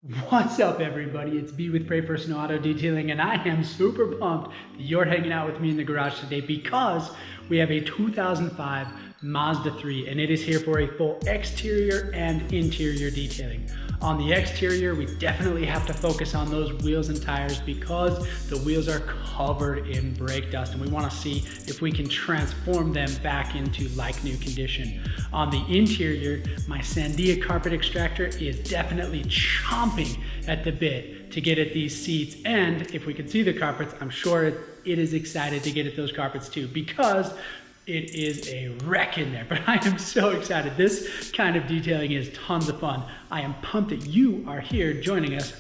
What's up, everybody? It's B with Pray Personal Auto Detailing, and I am super pumped that you're hanging out with me in the garage today because we have a 2005 Mazda 3, and it is here for a full exterior and interior detailing. On the exterior, we definitely have to focus on those wheels and tires because the wheels are covered in brake dust, and we want to see if we can transform them back into like new condition. On the interior, my Sandia carpet extractor is definitely chomping at the bit to get at these seats, and if we could see the carpets, I'm sure it is excited to get at those carpets too, because it is a wreck in there. But I am so excited. This kind of detailing is tons of fun. I am pumped that you are here joining us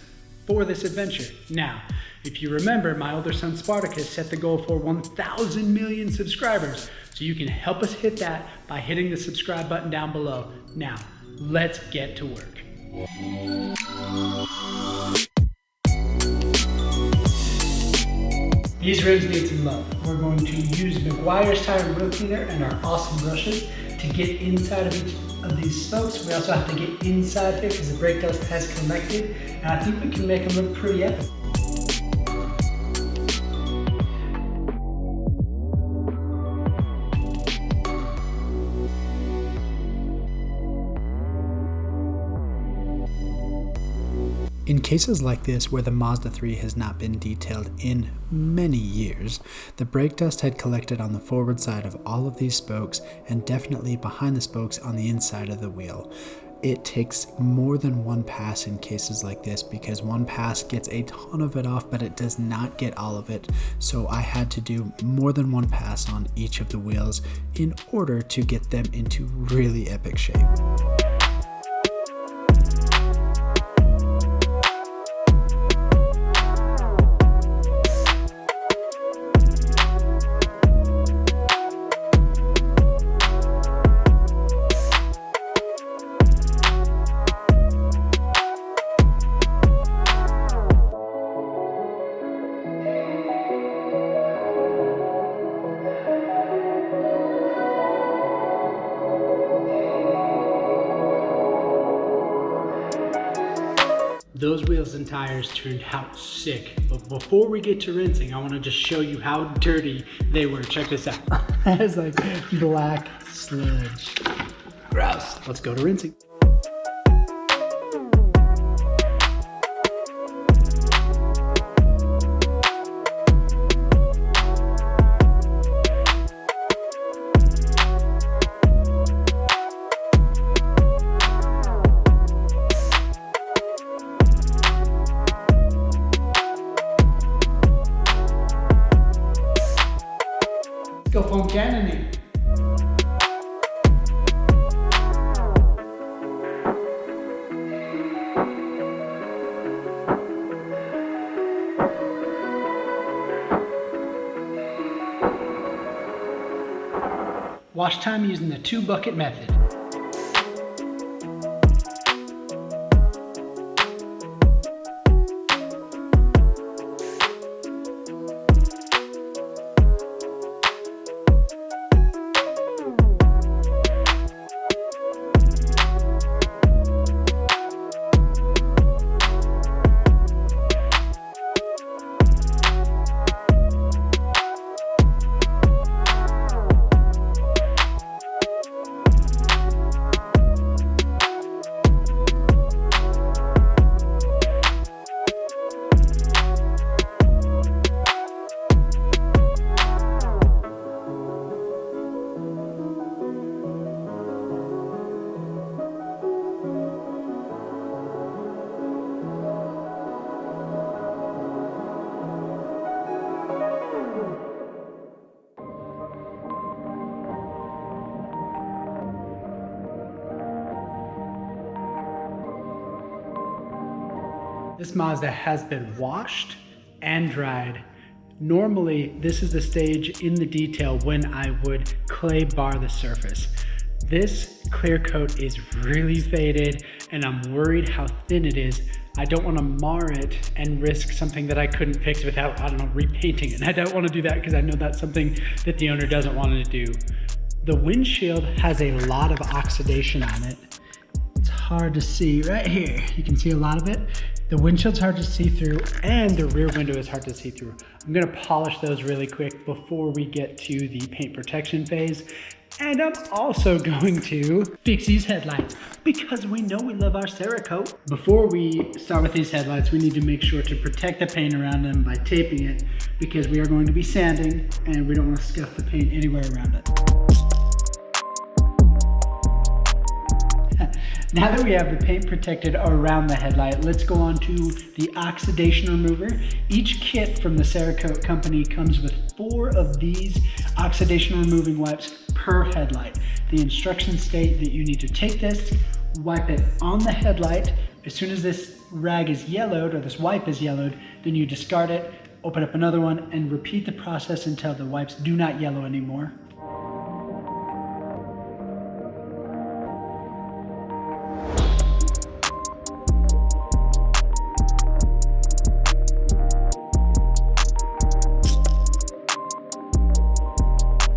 for this adventure. Now, if you remember, my older son Spartacus set the goal for 1,000 million subscribers. So you can help us hit that by hitting the subscribe button down below. Now, let's get to work. These rims need some love. We're going to use McGuire's Tire and Wheel Cleaner and our awesome brushes to get inside of each of these spokes. We also have to get inside here because the brake dust has collected, and I think we can make them look pretty epic. In cases like this where the Mazda 3 has not been detailed in many years, the brake dust had collected on the forward side of all of these spokes and definitely behind the spokes on the inside of the wheel. It takes more than one pass in cases like this because one pass gets a ton of it off, but it does not get all of it. So I had to do more than one pass on each of the wheels in order to get them into really epic shape. Those wheels and tires turned out sick, but before we get to rinsing, I want to just show you how dirty they were. Check this out. That is like black sludge. Gross. Let's go to rinsing. Go foam cannoning. Wash time using the 2-bucket method. This Mazda has been washed and dried. Normally, this is the stage in the detail when I would clay bar the surface. This clear coat is really faded, and I'm worried how thin it is. I don't want to mar it and risk something that I couldn't fix without, I don't know, repainting it. And I don't want to do that because I know that's something that the owner doesn't want to do. The windshield has a lot of oxidation on it. It's hard to see. Right here, you can see a lot of it. The windshield's hard to see through and the rear window is hard to see through. I'm gonna polish those really quick before we get to the paint protection phase. And I'm also going to fix these headlights because we know we love our Cerakote. Before we start with these headlights, we need to make sure to protect the paint around them by taping it because we are going to be sanding and we don't want to scuff the paint anywhere around it. Now that we have the paint protected around the headlight, let's go on to the oxidation remover. Each kit from the Cerakote company comes with 4 of these oxidation removing wipes per headlight. The instructions state that you need to take this, wipe it on the headlight. As soon as this rag is yellowed or this wipe is yellowed, then you discard it, open up another one, and repeat the process until the wipes do not yellow anymore.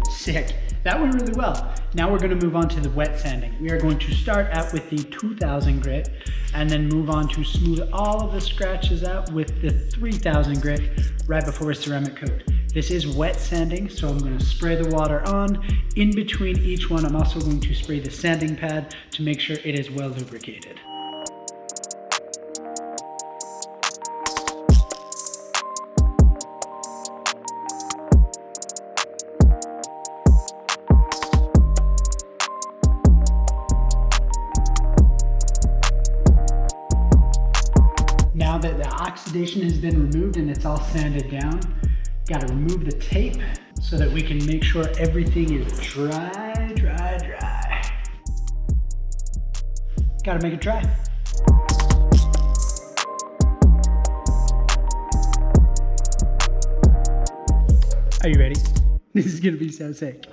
Sick. That went really well. Now we're going to move on to the wet sanding. We are going to start out with the 2000 grit and then move on to smooth all of the scratches out with the 3000 grit right before a ceramic coat. This is wet sanding, so I'm going to spray the water on. In between each one, I'm also going to spray the sanding pad to make sure it is well lubricated. Now that the oxidation has been removed and it's all sanded down, got to remove the tape so that we can make sure everything is dry, dry, dry. Got to make it dry. Are you ready? This is going to be so sick.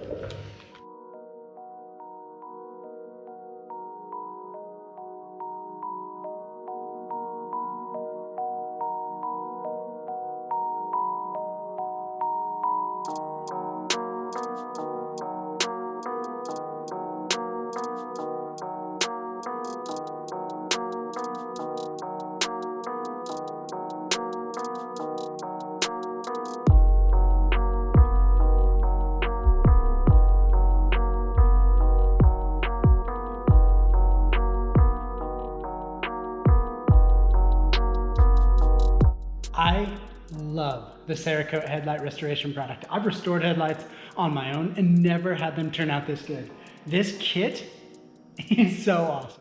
I love the Cerakote Headlight Restoration product. I've restored headlights on my own and never had them turn out this good. This kit is so awesome.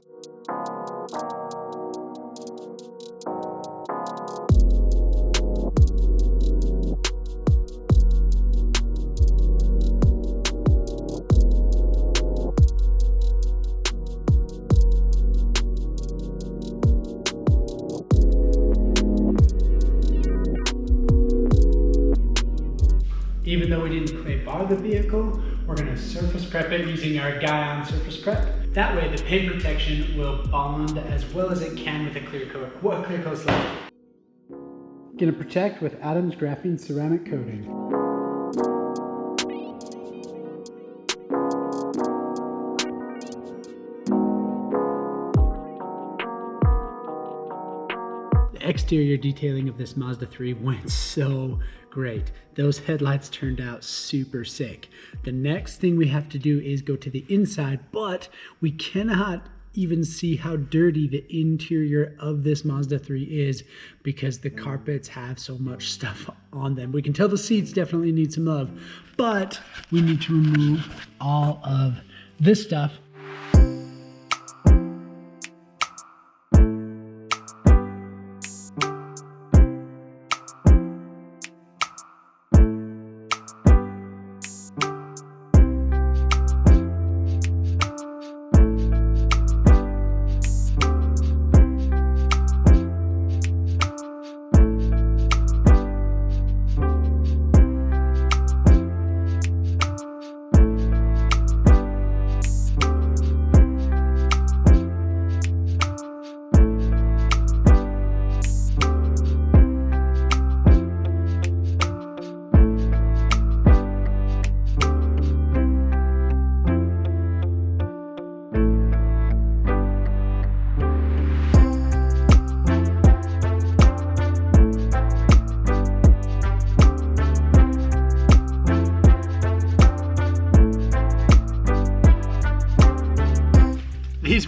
Even though we didn't clay bar the vehicle, we're going to surface prep it using our Guy-On surface prep. That way the paint protection will bond as well as it can with a clear coat. What a clear coat's like. Going to protect with Adam's graphene ceramic coating. The exterior detailing of this Mazda 3 went so great. Those headlights turned out super sick. The next thing we have to do is go to the inside, but we cannot even see how dirty the interior of this Mazda 3 is because the carpets have so much stuff on them. We can tell the seats definitely need some love, but we need to remove all of this stuff.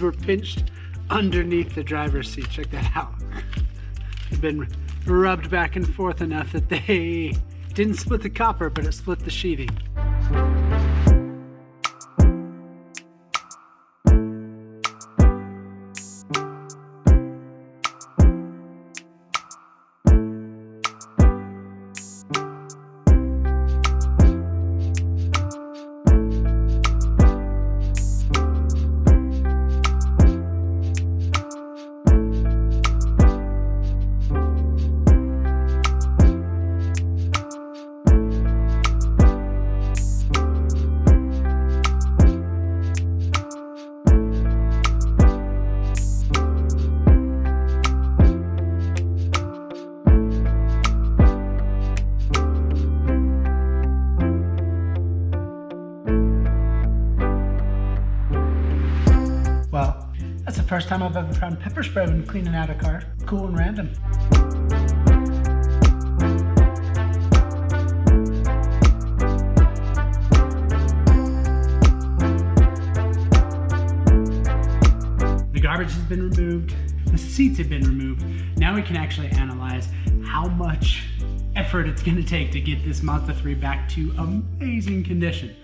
these were pinched underneath the driver's seat. Check that out. They've been rubbed back and forth enough that they didn't split the copper, but it split the sheathing. That's the first time I've ever found pepper spray when cleaning out a car. Cool and random. The garbage has been removed. The seats have been removed. Now we can actually analyze how much effort it's going to take to get this Mazda 3 back to amazing condition.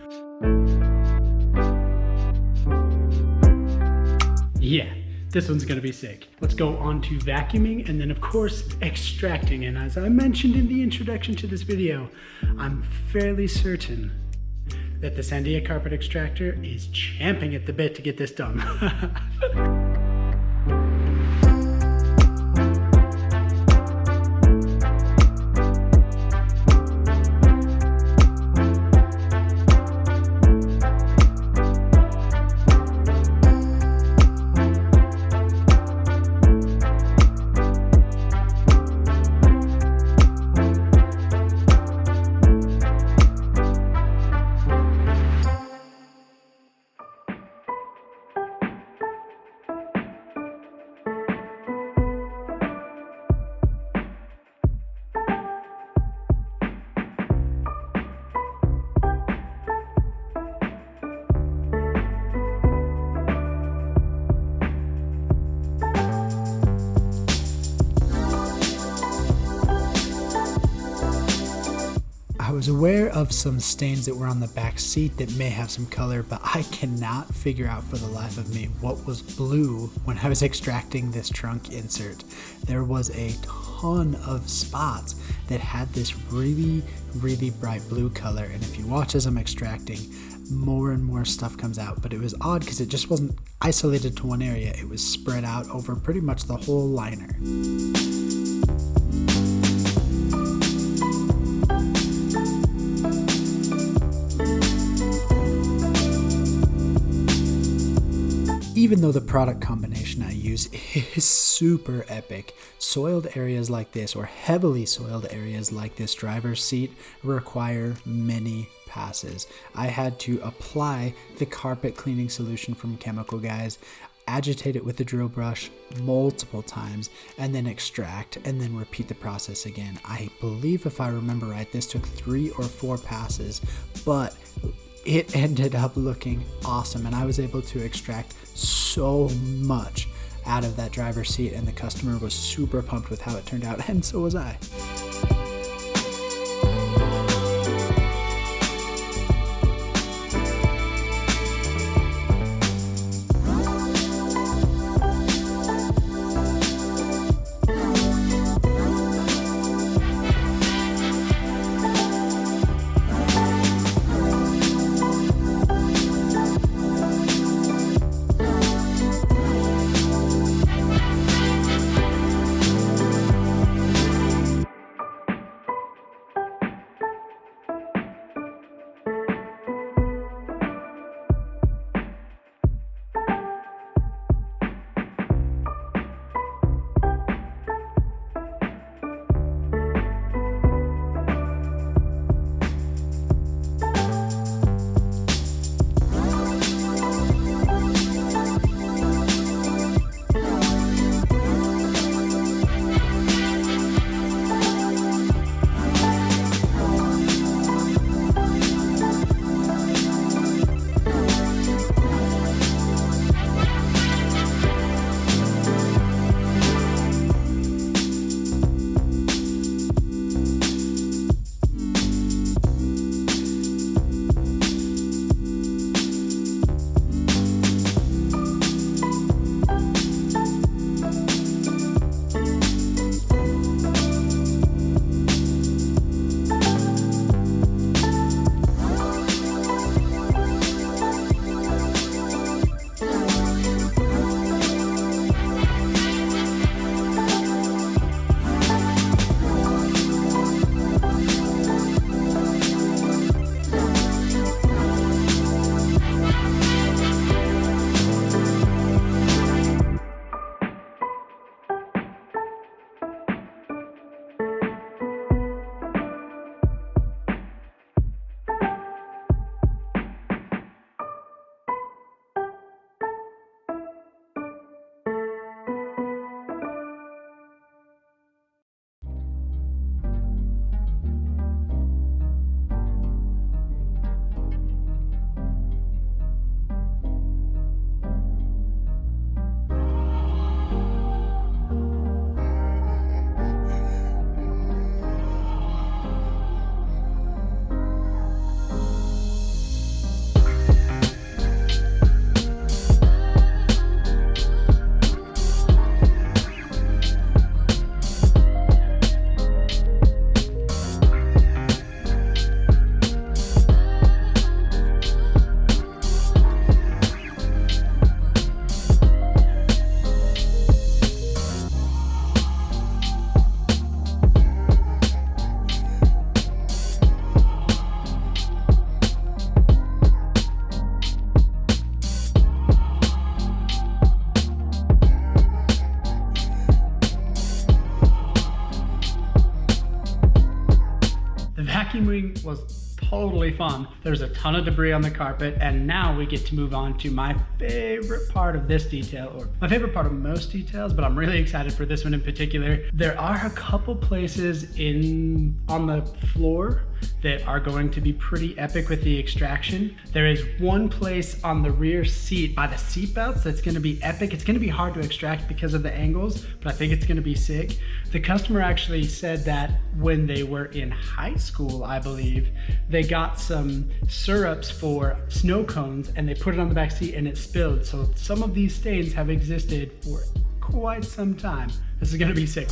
Yeah, this one's gonna be sick. Let's go on to vacuuming and then of course extracting. And as I mentioned in the introduction to this video, I'm fairly certain that the Sandia carpet extractor is champing at the bit to get this done. I was aware of some stains that were on the back seat that may have some color, but I cannot figure out for the life of me what was blue when I was extracting this trunk insert. There was a ton of spots that had this really, really bright blue color, and if you watch as I'm extracting, more and more stuff comes out, but it was odd because it just wasn't isolated to one area. It was spread out over pretty much the whole liner. Even though the product combination I use is super epic, soiled areas like this, or heavily soiled areas like this driver's seat, require many passes. I had to apply the carpet cleaning solution from Chemical Guys, agitate it with the drill brush multiple times, and then extract, and then repeat the process again. I believe, if I remember right, this took 3 or 4 passes, but it ended up looking awesome, and I was able to extract so much out of that driver's seat, and the customer was super pumped with how it turned out, and so was I. vacuuming was totally fun. There's a ton of debris on the carpet, and now we get to move on to my favorite part of this detail, or my favorite part of most details, but I'm really excited for this one in particular. There are a couple places on the floor that are going to be pretty epic with the extraction. There is one place on the rear seat by the seat belts that's gonna be epic. It's gonna be hard to extract because of the angles, but I think it's gonna be sick. The customer actually said that when they were in high school, I believe, they got some syrups for snow cones and they put it on the back seat and it spilled. So some of these stains have existed for quite some time. This is gonna be sick.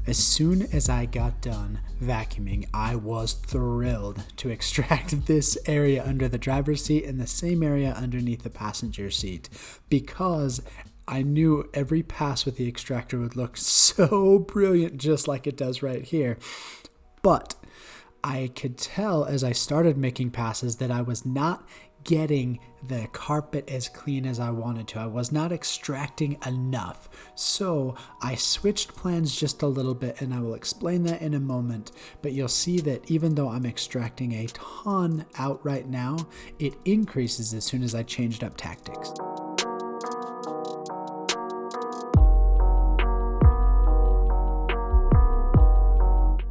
As soon as I got done vacuuming, I was thrilled to extract this area under the driver's seat and the same area underneath the passenger seat, because I knew every pass with the extractor would look so brilliant, just like it does right here. But I could tell as I started making passes that I was not getting the carpet as clean as I wanted to. I was not extracting enough. So I switched plans just a little bit, and I will explain that in a moment. But you'll see that even though I'm extracting a ton out right now, it increases as soon as I changed up tactics.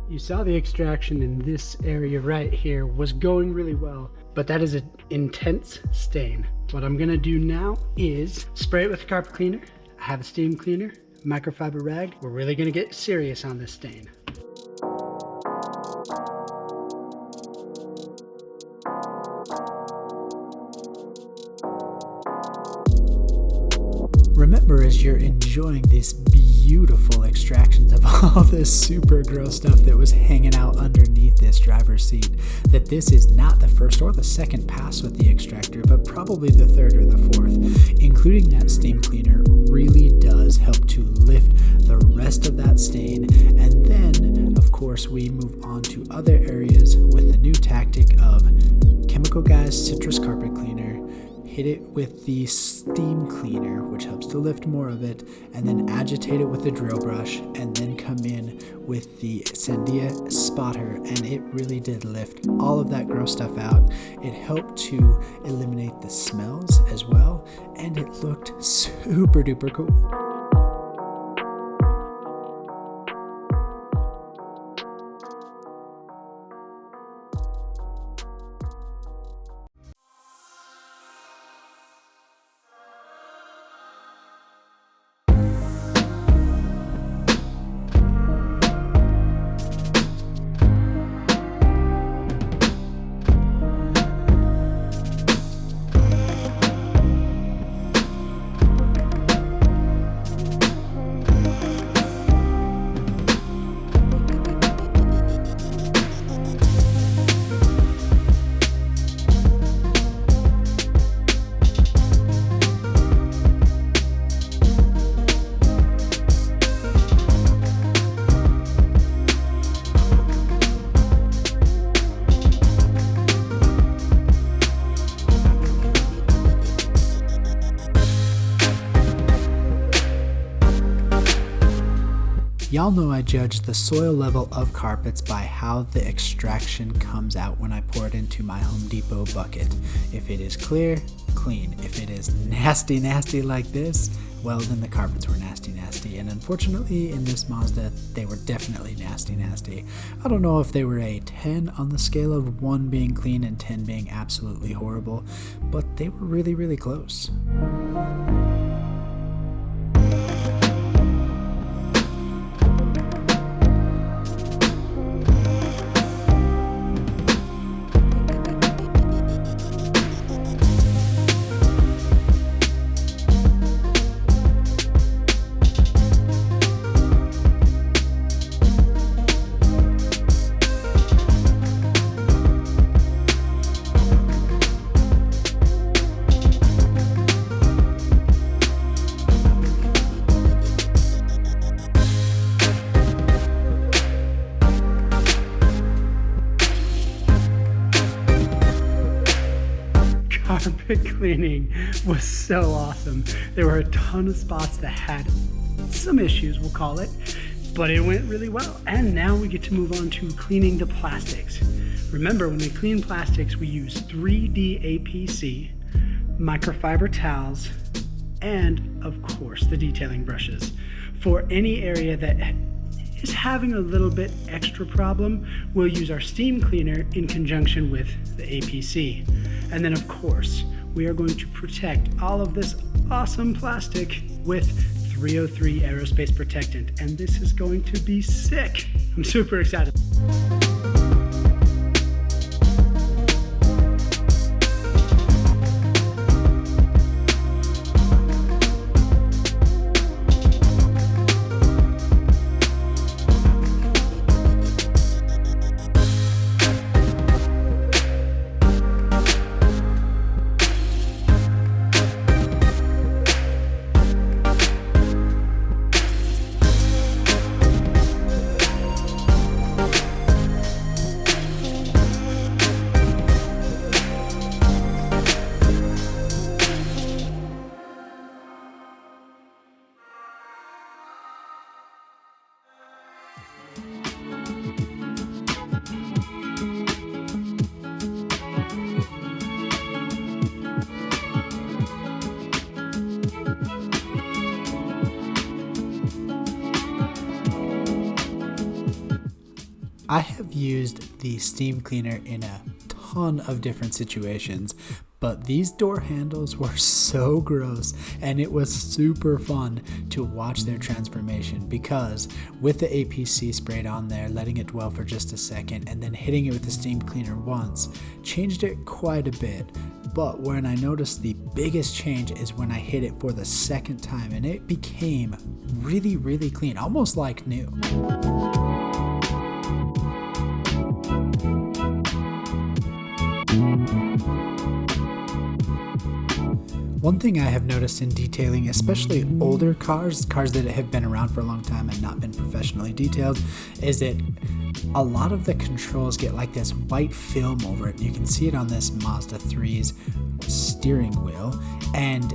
You saw the extraction in this area right here was going really well, but that is an intense stain. What I'm gonna do now is spray it with a carpet cleaner. I have a steam cleaner, microfiber rag. We're really gonna get serious on this stain. Remember, as you're enjoying this beautiful extractions of all this super gross stuff that was hanging out underneath this driver's seat, that this is not the first or the second pass with the extractor, but probably the third or the fourth. Including that steam cleaner really does help to lift the rest of that stain. And then, of course, we move on to other areas with the new tactic of Chemical Guys Citrus Carpet Cleaner. Hit it with the steam cleaner, which helps to lift more of it, and then agitate it with the drill brush, and then come in with the Sandia spotter, and it really did lift all of that gross stuff out. It helped to eliminate the smells as well, and it looked super duper cool. Y'all know I judge the soil level of carpets by how the extraction comes out when I pour it into my Home Depot bucket. If it is clear, clean. If it is nasty, nasty like this, well, then the carpets were nasty, nasty. And unfortunately, in this Mazda, they were definitely nasty, nasty. I don't know if they were a 10 on the scale of 1 being clean and 10 being absolutely horrible, but they were really, really close. carpet cleaning was so awesome. There were a ton of spots that had some issues, we'll call it, but it went really well. And now we get to move on to cleaning the plastics. Remember, when we clean plastics, we use 3D APC, microfiber towels, and of course the detailing brushes. For any area that is having a little bit extra problem, we'll use our steam cleaner in conjunction with the APC. And then of course, we are going to protect all of this awesome plastic with 303 aerospace protectant. And this is going to be sick. I'm super excited. I have used the steam cleaner in a ton of different situations, but these door handles were so gross, and it was super fun to watch their transformation, because with the APC sprayed on there, letting it dwell for just a second, and then hitting it with the steam cleaner once, changed it quite a bit. But when I noticed the biggest change is when I hit it for the second time, and it became really, really clean, almost like new. One thing I have noticed in detailing, especially older cars that have been around for a long time and not been professionally detailed, is that a lot of the controls get like this white film over it. You can see it on this Mazda 3's steering wheel, and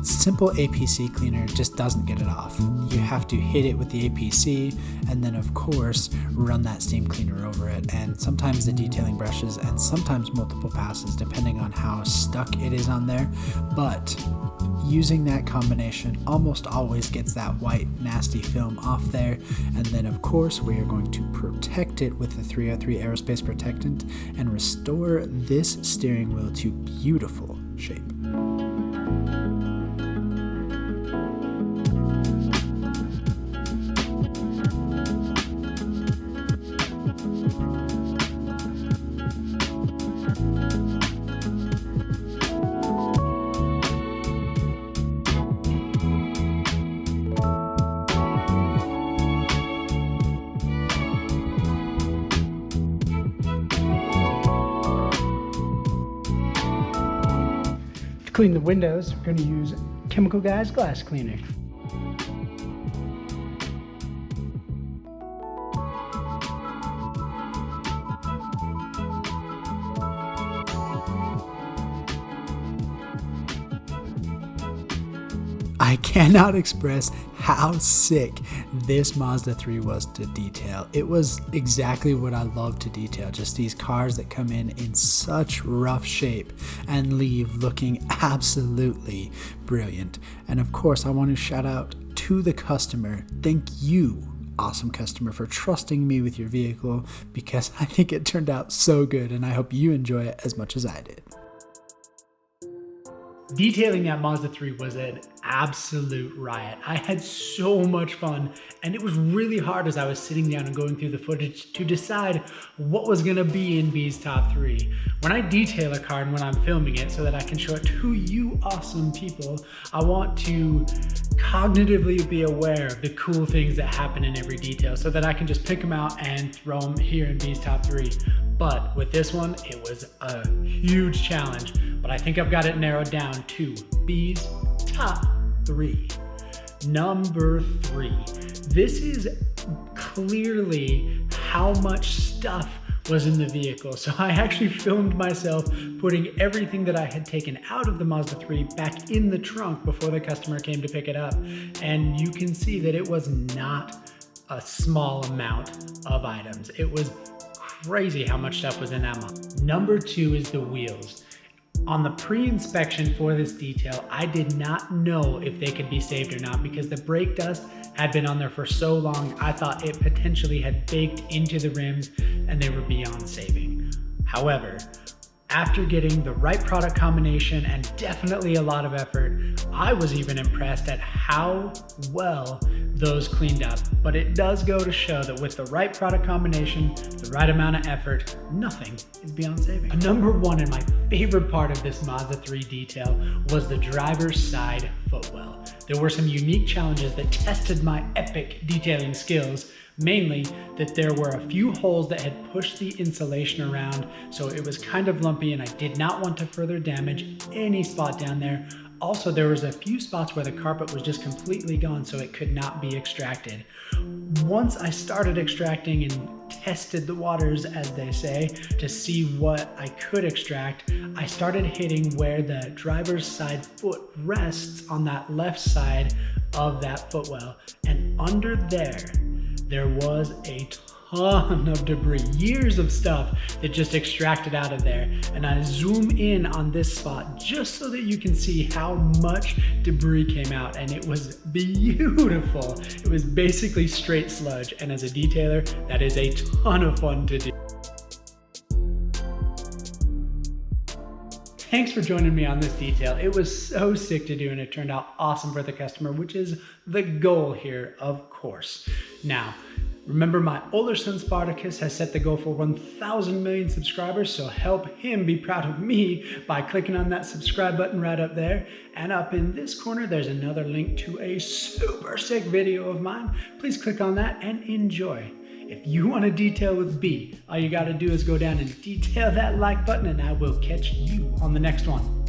simple APC cleaner just doesn't get it off. You have to hit it with the APC and then of course run that steam cleaner over it, and sometimes the detailing brushes, and sometimes multiple passes depending on how stuck it is on there. But using that combination almost always gets that white nasty film off there. And then of course we are going to protect it with the 303 aerospace protectant and restore this steering wheel to beautiful shape. To clean the windows, we're going to use Chemical Guys glass cleaner. I cannot express how sick this Mazda 3 was to detail. It was exactly what I love to detail, just these cars that come in such rough shape and leave looking absolutely brilliant. And of course, I want to shout out to the customer. Thank you, awesome customer, for trusting me with your vehicle, because I think it turned out so good, and I hope you enjoy it as much as I did. Detailing that Mazda 3 was an absolute riot. I had so much fun, and it was really hard as I was sitting down and going through the footage to decide what was gonna be in B's top 3. When I detail a car and when I'm filming it so that I can show it to you awesome people, I want to cognitively be aware of the cool things that happen in every detail so that I can just pick them out and throw them here in B's top 3. But with this one, it was a huge challenge, but I think I've got it narrowed down to B's top 3. Number 3. This is clearly how much stuff was in the vehicle. So I actually filmed myself putting everything that I had taken out of the Mazda 3 back in the trunk before the customer came to pick it up. And you can see that it was not a small amount of items. It was crazy how much stuff was in that Mazda. Number 2 is the wheels. On the pre-inspection for this detail, I did not know if they could be saved or not because the brake dust had been on there for so long. I thought it potentially had baked into the rims and they were beyond saving. However, after getting the right product combination and definitely a lot of effort, I was even impressed at how well those cleaned up. But it does go to show that with the right product combination, the right amount of effort, nothing is beyond saving. Number 1 and my favorite part of this Mazda 3 detail was the driver's side footwell. There were some unique challenges that tested my epic detailing skills. Mainly that there were a few holes that had pushed the insulation around, so it was kind of lumpy and I did not want to further damage any spot down there. Also, there was a few spots where the carpet was just completely gone, so it could not be extracted. Once I started extracting and tested the waters, as they say, to see what I could extract, I started hitting where the driver's side foot rests on that left side of that footwell, and under there was a ton of debris, years of stuff that just extracted out of there. And I zoom in on this spot just so that you can see how much debris came out, and it was beautiful. It was basically straight sludge, and as a detailer, that is a ton of fun to do. Thanks for joining me on this detail. It was so sick to do and it turned out awesome for the customer, which is the goal here, of course. Now, remember my older son Spartacus has set the goal for 1,000 million subscribers, so help him be proud of me by clicking on that subscribe button right up there. And up in this corner, there's another link to a super sick video of mine. Please click on that and enjoy. If you want to detail with B, all you got to do is go down and detail that like button, and I will catch you on the next one.